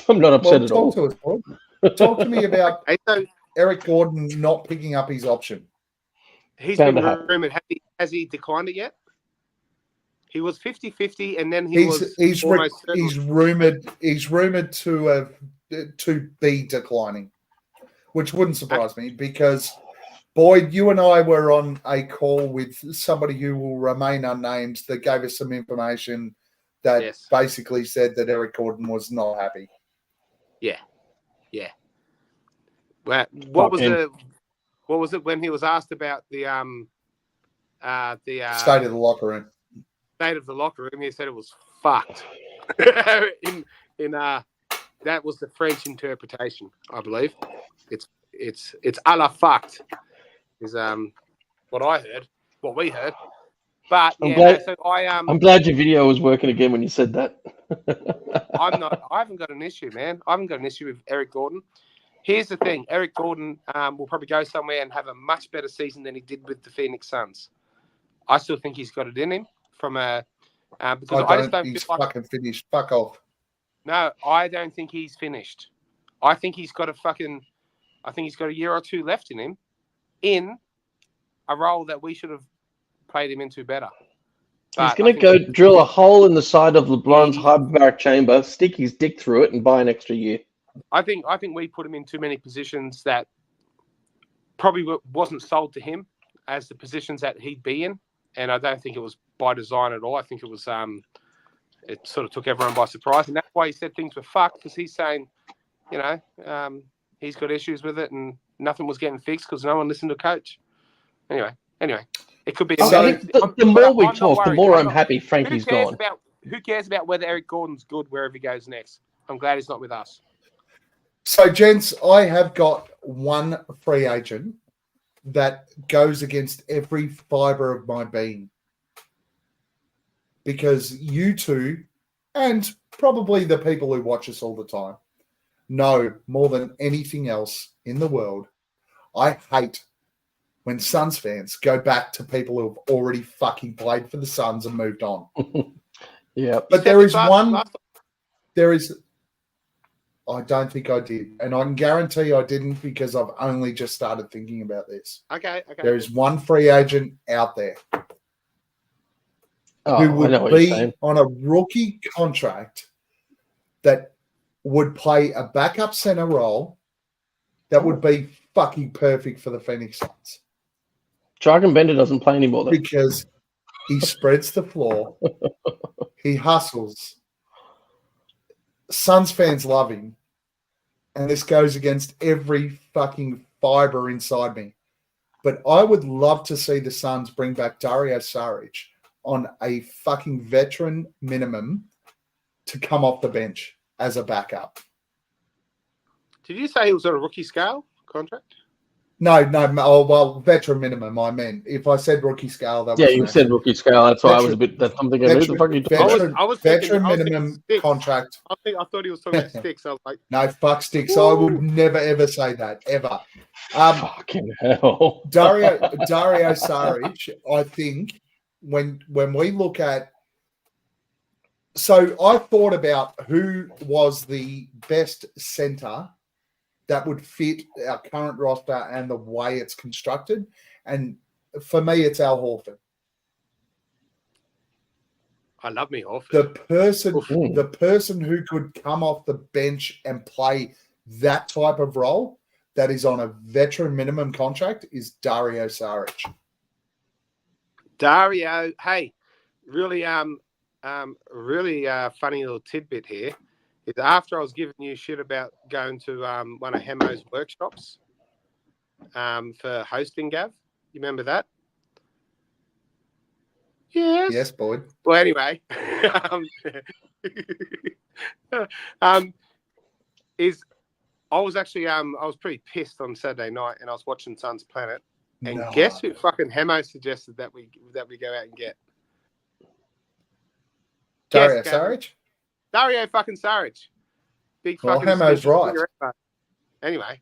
I'm not upset at all. Talk to us, Boyd. Talk to me about Hey, so Eric Gordon not picking up his option. he's Bound been to happen. rumoured. Has he declined it yet? He was 50-50, and then He's almost certain. rumored to be declining, which wouldn't surprise me because, Boyd, you and I were on a call with somebody who will remain unnamed that gave us some information that basically said that Eric Gordon was not happy. Yeah. Well, what was it when he was asked about the State of the locker room. State of the locker room? He said it was fucked. That was the French interpretation, I believe. It's a la fucked is what we heard. But I'm glad your video was working again when you said that. I haven't got an issue, man. I haven't got an issue with Eric Gordon. Here's the thing: Eric Gordon will probably go somewhere and have a much better season than he did with the Phoenix Suns. I still think he's got it in him because I just don't he's feel like fucking finished. Fuck off. No, I don't think he's finished. I think he's got a year or two left in him, in a role that we should have played him into better. He's going to go drill a hole in the side of LeBron's hyperbaric chamber, stick his dick through it, and buy an extra year. I think we put him in too many positions that probably wasn't sold to him as the positions that he'd be in, and I don't think it was by design at all. I think it was it sort of took everyone by surprise, and that's why he said things were fucked, because he's saying, he's got issues with it, and nothing was getting fixed because no one listened to coach. Anyway, it could be. The more we talk, the more I'm happy Frankie's gone. Who cares about whether Eric Gordon's good wherever he goes next? I'm glad he's not with us. So, gents, I have got one free agent that goes against every fibre of my being. Because you two, and probably the people who watch us all the time, know more than anything else in the world, I hate when Suns fans go back to people who have already fucking played for the Suns and moved on. Yeah. But I don't think I did. And I can guarantee I didn't because I've only just started thinking about this. Okay. There is one free agent out there Oh, who would I know what be you're saying. on a rookie contract that would play a backup center role that would be fucking perfect for the Phoenix Suns. Jargon Bender doesn't play anymore, though. Because he spreads the floor. He hustles. Suns fans love him. And this goes against every fucking fiber inside me. But I would love to see the Suns bring back Dario Saric on a fucking veteran minimum to come off the bench as a backup. Did you say he was on a rookie scale contract? No. Oh, well, veteran minimum, I meant. If I said rookie scale, that was... Yeah, you said rookie scale. That's why I was a bit... That's something I knew. The fuck are you talking about? Veteran minimum contract. I thought he was talking about sticks. I was like... No, fuck sticks. I would never, ever say that, ever. Fucking hell. Dario Saric, I think, when we look at... So I thought about who was the best centre that would fit our current roster and the way it's constructed. And for me, it's Al Horford. I love me Horford. The person who could come off the bench and play that type of role that is on a veteran minimum contract is Dario Saric. Dario, hey, really funny little tidbit here. Is after I was giving you shit about going to one of Hemo's workshops for hosting, Gav. You remember that? Yes. Yes, Boyd. Well, anyway, I was actually I was pretty pissed on Saturday night, and I was watching Suns Planet, And No. guess who fucking Hemo suggested that we go out and get? Dario Guess, Gavin. Saric? Dario fucking Saric. Big Well, fucking Hemo's right. Anyway,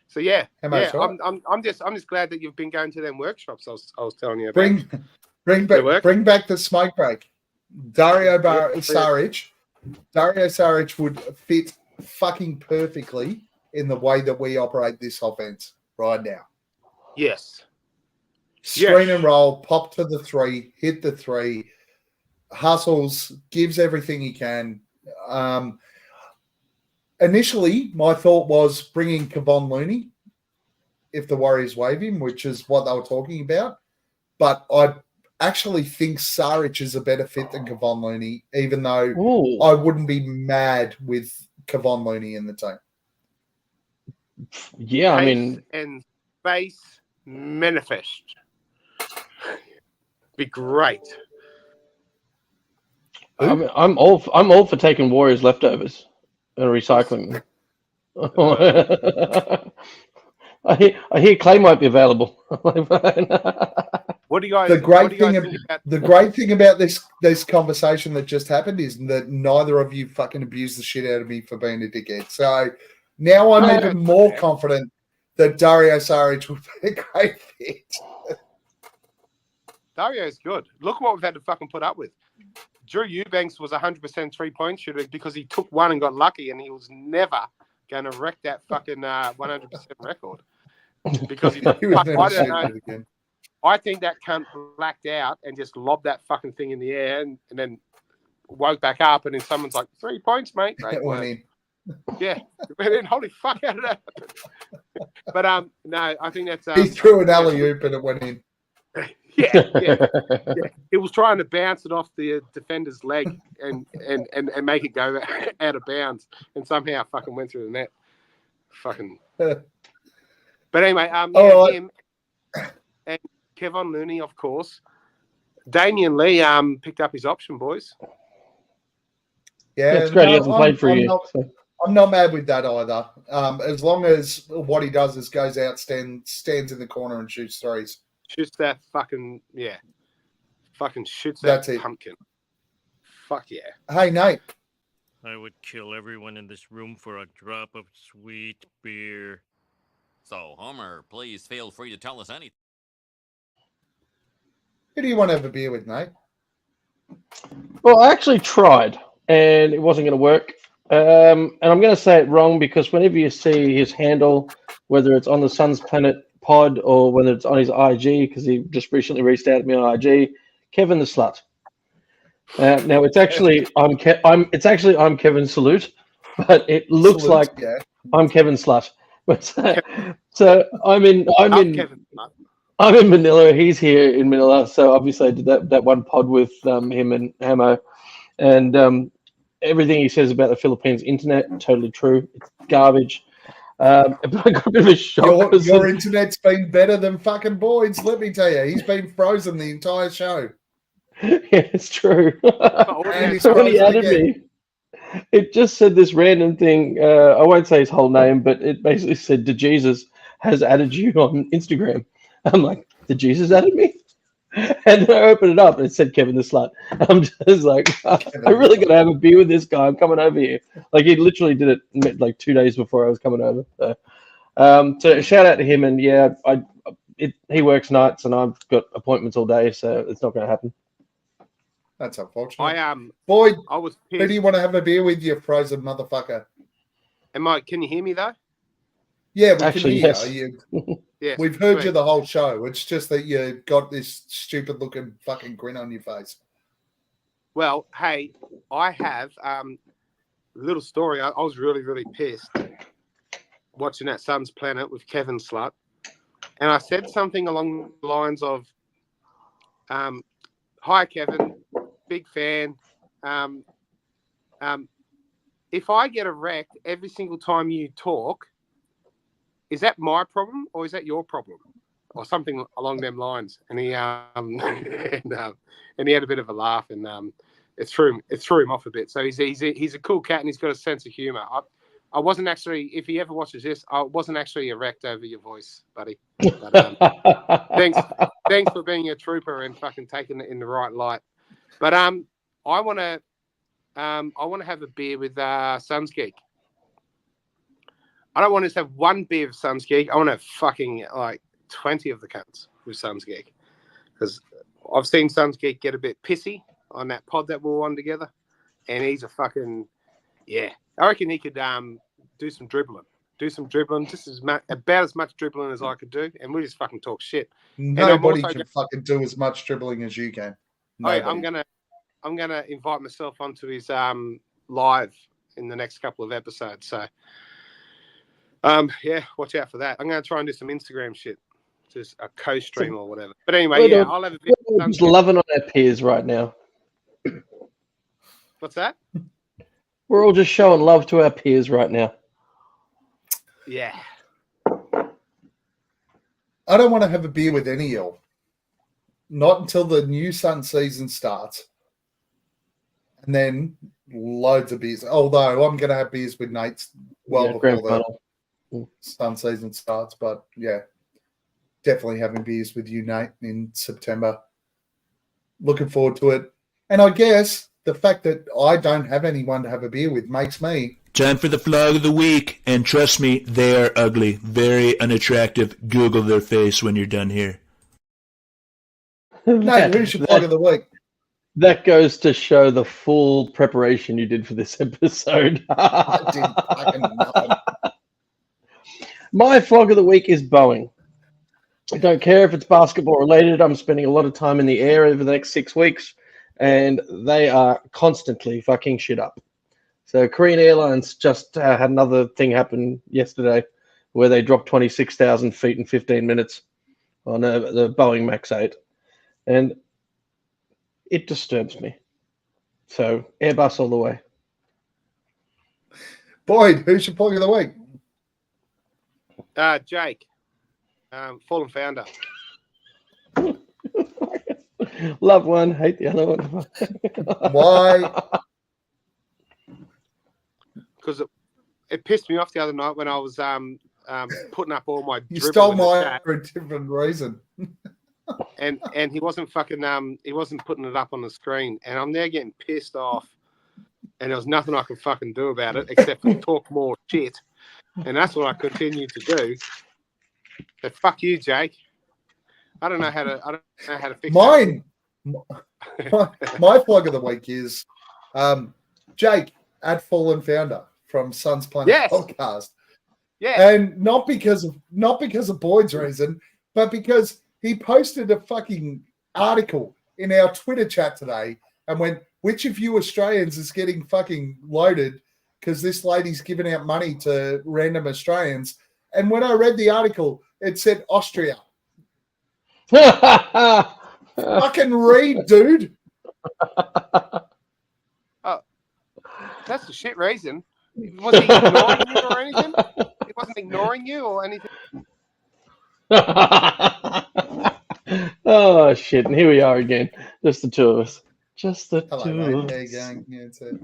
so yeah, Hemo's yeah. right. I'm just glad that you've been going to them workshops. I was telling you about. Bring back the smoke break. Saric would fit fucking perfectly in the way that we operate this offense right now. Yes. Screen and roll, pop to the 3, hit the 3, hustles, gives everything he can. Initially, my thought was bringing Kevon Looney if the Warriors waive him, which is what they were talking about. But I actually think Saric is a better fit than Kevon Looney, even though I wouldn't be mad with Kevon Looney in the team. Yeah, I mean, Pace and space manifest. Be great. I mean, I'm all for taking Warriors leftovers and recycling them. I hear Clay might be available. What do you guys? The great thing about this conversation that just happened is that neither of you fucking abused the shit out of me for being a dickhead. So now I'm even more confident that Dario Saric would be a great fit. Dario's good. Look what we've had to fucking put up with. Drew Eubanks was 100% 3-point shooter because he took one and got lucky, and he was never going to wreck that fucking 100% record because he I don't know. I think that cunt blacked out and just lobbed that fucking thing in the air and then woke back up, and then someone's like, 3 points, mate. Great work. Yeah. And then holy fuck, how did that happen? But no, I think that's he threw an alley-oop and it went in. Yeah. He was trying to bounce it off the defender's leg and make it go out of bounds, and somehow fucking went through the net. Fucking. But anyway, him and Kevon Looney, of course. Damian Lee picked up his option, boys. Yeah, it's great. He hasn't played for you. I'm not mad with that either. As long as what he does is goes out, stands in the corner and shoots threes. Shoots that fucking fucking shoots that pumpkin. Fuck yeah. Hey Nate. I would kill everyone in this room for a drop of sweet beer. So, Homer, please feel free to tell us anything. Who do you want to have a beer with, Nate? Well, I actually tried, and it wasn't going to work. And I'm going to say it wrong because whenever you see his handle, whether it's on the Suns Planet Pod or whether it's on his IG, because he just recently reached out to me on IG, Kevin the Slut. Now it's actually I'm Kevin Salute, but it looks like I'm Kevin Slut. But so I'm in Manila. He's here in Manila, so obviously I did that one pod with him and Hamo, and everything he says about the Philippines internet totally true. It's garbage. But I got a bit of a shock. Your internet's been better than fucking Boyd's. Let me tell you, he's been frozen the entire show. Yeah, it's true. And he's when he added me, it just said this random thing. I won't say his whole name, but it basically said, "DeJesus has added you on Instagram." I'm like, "DeJesus added me?" And then I opened it up and it said Kevin the Slut. I'm just like, I really got to have a beer with this guy. I'm coming over here. Like, he literally did it like 2 days before I was coming over. So shout out to him. And yeah, he works nights and I've got appointments all day, so it's not going to happen. That's unfortunate. Boyd, I was pissed. Who do you want to have a beer with, you frozen motherfucker? Can you hear me though? Yeah, we actually, can hear yes. you. Yes, we've heard you the whole show. It's just that you got this stupid looking fucking grin on your face. Well, hey, I have a little story. I was really, really pissed watching that Suns Planet with Kevin Slut. And I said something along the lines of, hi, Kevin, big fan. If I get erect every single time you talk, is that my problem or is that your problem, or something along them lines? And he and he had a bit of a laugh, and it threw him off a bit. So he's a cool cat and he's got a sense of humour. I wasn't actually. If he ever watches this, I wasn't actually erect over your voice, buddy. But, thanks for being a trooper and fucking taking it in the right light. But I want to have a beer with Suns Geek. I don't want to just have one beer with Suns Geek. I want to have fucking like 20 of the cunts with Suns Geek, because I've seen Suns Geek get a bit pissy on that pod that we were on together, and he's a fucking I reckon he could do some dribbling, just about as much dribbling as I could do, and we just fucking talk shit. Nobody can fucking do as much dribbling as you can. I'm gonna invite myself onto his live in the next couple of episodes. So watch out for that. I'm gonna try and do some Instagram shit, just a co-stream or whatever. But anyway, I'll have a bit. We're just loving on our peers right now. What's that? We're all just showing love to our peers right now. Yeah. I don't want to have a beer with any of you. Not until the new Sun season starts. And then loads of beers. Although I'm going to have beers with Nate before the Sun season starts. But yeah, definitely having beers with you, Nate, in September. Looking forward to it. And I guess the fact that I don't have anyone to have a beer with makes me... Time for the flog of the week. And trust me, they are ugly. Very unattractive. Google their face when you're done here. Nate, who's your flog of the week? That goes to show the full preparation you did for this episode. I did fucking nothing. My flog of the week is Boeing. I don't care if it's basketball related. I'm spending a lot of time in the air over the next 6 weeks, and they are constantly fucking shit up. So Korean Airlines just had another thing happen yesterday where they dropped 26,000 feet in 15 minutes on the Boeing MAX 8. And it disturbs me. So Airbus all the way. Boyd, who's your flog of the week? Jake, fallen founder. Love one, hate the other one. Why? Because it pissed me off the other night when I was putting up all my. You stole mine for a different reason. and he wasn't fucking he wasn't putting it up on the screen, and I'm there getting pissed off, and there was nothing I could fucking do about it except for talk more shit, and that's what I continued to do. But fuck you, Jake. I don't know how to fix mine. My flog of the week is Jake at Fallen Founder from Suns Planet podcast. Yeah, and not because of Boyd's reason, but because he posted a fucking article in our Twitter chat today and went, which of you Australians is getting fucking loaded because this lady's giving out money to random Australians? And when I read the article, it said Austria. Fucking read, dude. Oh, that's a shit reason. Was he ignoring you or anything? He wasn't ignoring you or anything? Oh shit! And here we are again, just the two of us. Just the Hello, two mate. of There us. you go. Yeah, it's it.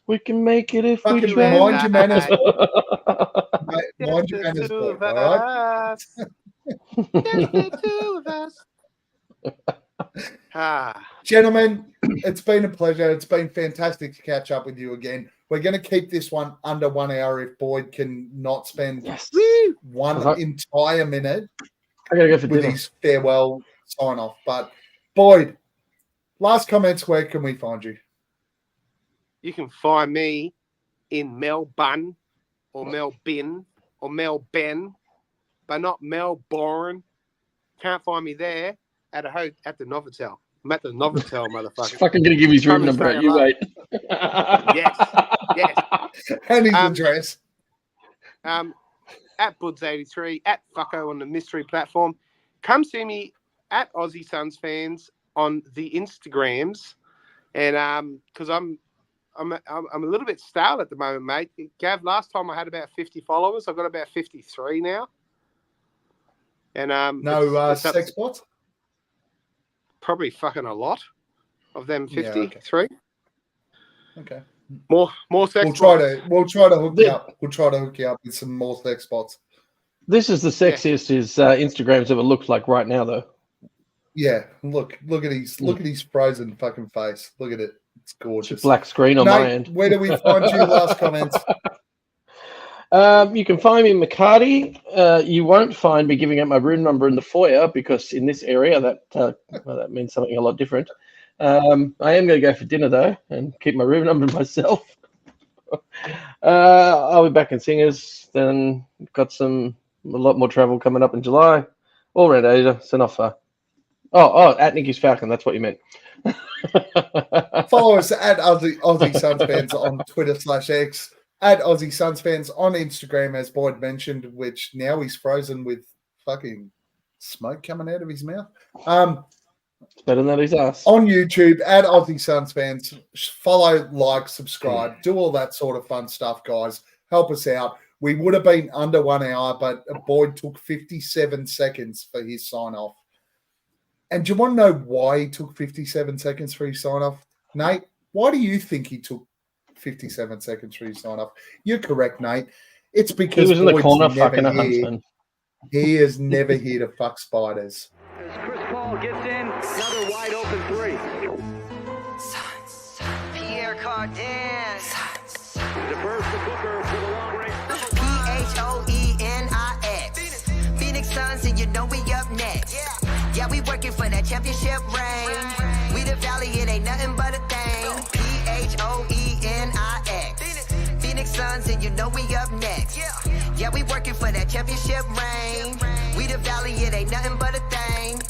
We can make it if we Fucking try. mind your manners. Mate, mind your manners, boy, all right? Just the two of us. Gentlemen, it's been a pleasure. It's been fantastic to catch up with you again. We're going to keep this one under 1 hour if Boyd can not spend one entire minute I gotta go for with dinner. his farewell sign off. But Boyd, last comments, where can we find you? You can find me in Melbourne or Melbourne or Melbourne, but not Melbourne. Can't find me there at the Novotel. I'm at the Novotel, motherfucker. He's fucking gonna give his room Come and number say out. You hello. wait. Yes. And his address. At Buds83, at Fucko on the mystery platform. Come see me at Aussie Suns Fans on the Instagrams, and because I'm a little bit stale at the moment, mate. Gav, last time I had about 50 followers. I've got about 53 now. And No sex bots? Probably fucking a lot of them 53. Yeah, okay. More sex. We'll try to hook you up. We'll try to hook you up with some more sex spots. This is the sexiest his Instagram's ever looked like right now, though. Yeah, look at his frozen fucking face. Look at it. It's gorgeous. It's a black screen on my end. Where do we find you? Last comments. You can find me in McCarty. You won't find me giving out my room number in the foyer because in this area that means something a lot different. I am going to go for dinner though and keep my room number myself. I'll be back in Singers. Then got a lot more travel coming up in July. All around Asia, so not far. Oh, at Nicky's Falcon. That's what you meant. Follow us at Aussie Suns Fans on Twitter /X, at Aussie Suns Fans on Instagram, as Boyd mentioned, which now he's frozen with fucking smoke coming out of his mouth. It's better than his ass. On YouTube, at Aussie Suns Fans. Follow, like, subscribe, do all that sort of fun stuff, guys. Help us out. We would have been under 1 hour, but Boyd took 57 seconds for his sign-off. And do you want to know why he took 57 seconds for his sign-off? Nate, why do you think he took 57 seconds for his sign-off? You're correct, Nate. It's because he was in the Boyd's corner never fucking a here. huntsman. He is never here to fuck spiders. As Chris Paul gets in, another wide open three. Pierre Cardin. Defers to Booker for the long range. P-H-O-E-N-I-X. Phoenix Suns, and you know we up next. Yeah, we working for that championship ring. We the valley, it ain't nothing but a thing. P-H-O-E-N-I-X. Phoenix Suns, and you know we up next. Yeah, we working for that championship ring. We the valley, it ain't nothing but a thing.